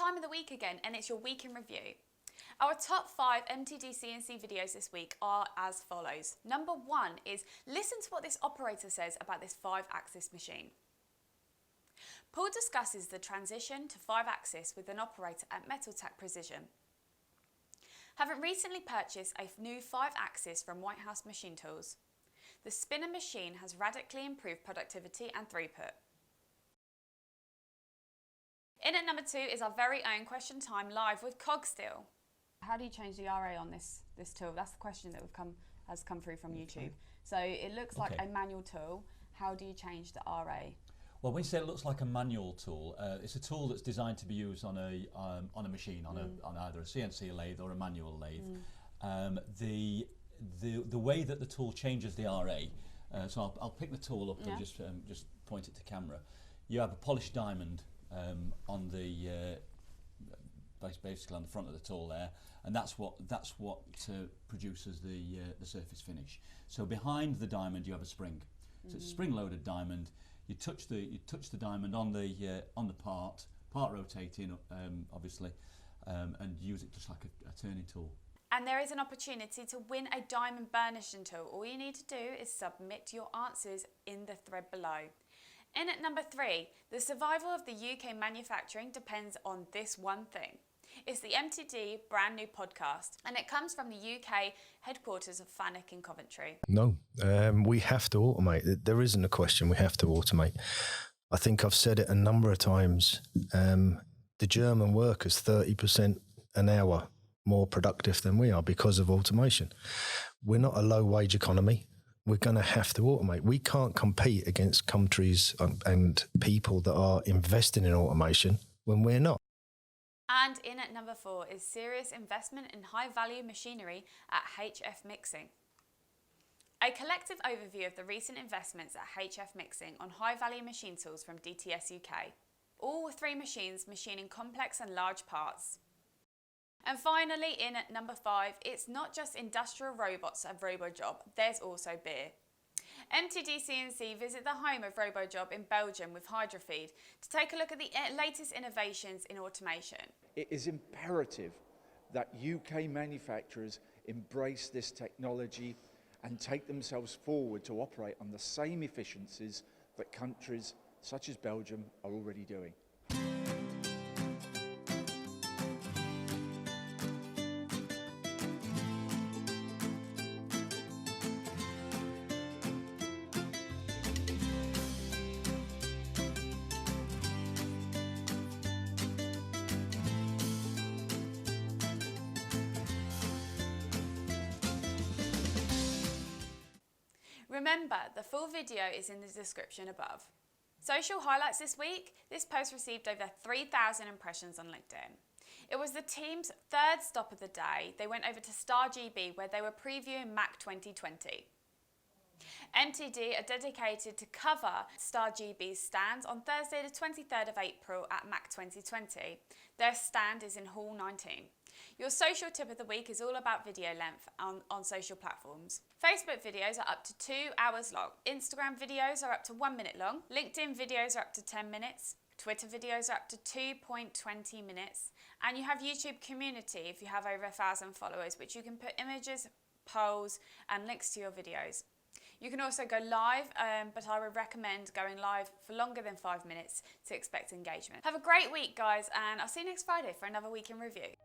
time of the week again, and it's your week in review. Our top 5 MTD CNC videos this week are as follows. Number 1 is listen to what this operator says about this 5-axis machine. Paul discusses the transition to 5-axis with an operator at Metaltech Precision. Having recently purchased a new 5-axis from Whitehouse Machine Tools, the spinner machine has radically improved productivity and throughput. In at number 2 is our very own Question Time live with Cogsdill. How do you change the RA on this tool? That's the question that has come through from YouTube. So it looks like a manual tool. How do you change the RA? Well, when you say it looks like a manual tool, it's a tool that's designed to be used on a machine, on either a CNC lathe or a manual lathe. The way that the tool changes the RA, so I'll pick the tool up and just point it to camera. You have a polished diamond on the basically on the front of the tool there, and that's what produces the surface finish. So behind the diamond you have a spring. So it's a spring-loaded diamond. You touch the diamond on the part rotating, obviously, and use it just like a turning tool. And there is an opportunity to win a diamond burnishing tool. All you need to do is submit your answers in the thread below. In at number 3, the survival of the UK manufacturing depends on this one thing. It's the MTD brand new podcast, and it comes from the UK headquarters of FANUC in Coventry. No, we have to automate. There isn't a question, we have to automate. I think I've said it a number of times. The German workers 30% an hour more productive than we are because of automation. We're not a low wage economy. We're going to have to automate. We can't compete against countries and people that are investing in automation when we're not. And in at number 4 is serious investment in high-value machinery at HF Mixing. A collective overview of the recent investments at HF Mixing on high-value machine tools from DTS UK. All 3 machines machining complex and large parts. And finally, in at number 5, it's not just industrial robots of Robo Job, there's also beer. MTD CNC visit the home of Robo Job in Belgium with Hydrofeed to take a look at the latest innovations in automation. It is imperative that UK manufacturers embrace this technology and take themselves forward to operate on the same efficiencies that countries such as Belgium are already doing. Remember, the full video is in the description above. Social highlights this week. This post received over 3,000 impressions on LinkedIn. It was the team's 3rd stop of the day. They went over to Star GB where they were previewing Mac 2020. MTD are dedicated to cover Star GB's stands on Thursday the 23rd of April at Mac 2020. Their stand is in Hall 19. Your social tip of the week is all about video length on social platforms. Facebook videos are up to 2 hours long. Instagram videos are up to 1 minute long. LinkedIn videos are up to 10 minutes. Twitter videos are up to 2.20 minutes. And you have YouTube community if you have over 1,000 followers, which you can put images, polls, and links to your videos. You can also go live, but I would recommend going live for longer than 5 minutes to expect engagement. Have a great week, guys, and I'll see you next Friday for another week in review.